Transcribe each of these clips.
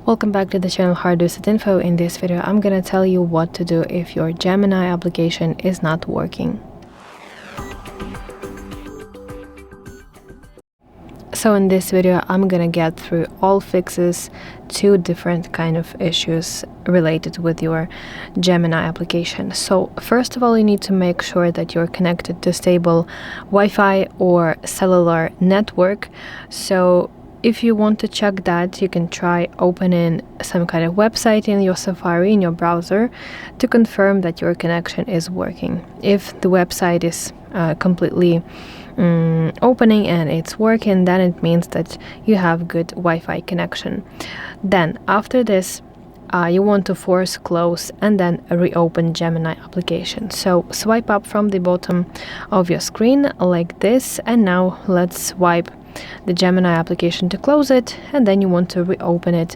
Welcome back to the channel HardReset.Info. In this video, I'm gonna tell you what to do if your Gemini application is not working. So in this video, I'm gonna get through all fixes to different kind of issues related with your Gemini application. So first of all, you need to make sure that you're connected to stable Wi-Fi or cellular network. So if you want to check that, you can try opening some kind of website in your Safari, in your browser, to confirm that your connection is working. If the website is completely opening and it's working, then it means that you have good Wi-Fi connection. Then after this, you want to force close and then reopen Gemini application. So swipe up from the bottom of your screen like this, and now let's swipe the Gemini application to close it, and then you want to reopen it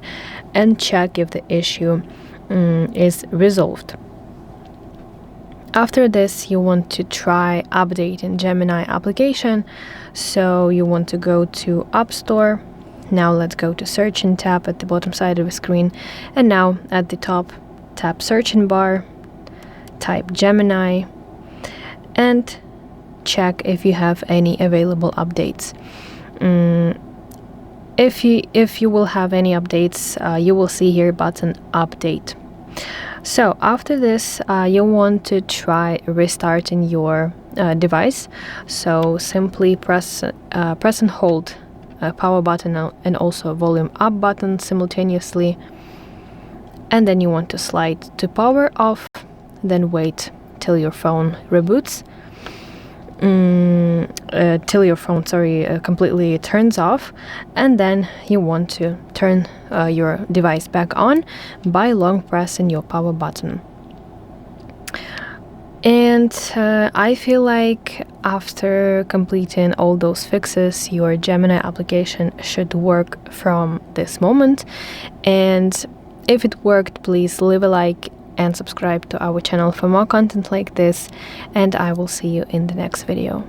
and check if the issue is resolved. After this, you want to try updating Gemini application. So you want to go to App Store. Now let's go to Searching tab at the bottom side of the screen, and now at the top, tap Searching bar, type Gemini, and check if you have any available updates. If you will have any updates, you will see here button Update. So after this, you want to try restarting your device. So simply press and hold power button and also volume up button simultaneously, and then you want to slide to power off, then wait till your phone reboots. Till your phone completely turns off, and then you want to turn your device back on by long pressing your power button. And I feel like after completing all those fixes, your Gemini application should work from this moment. And if it worked, please leave a like and subscribe to our channel for more content like this, and I will see you in the next video.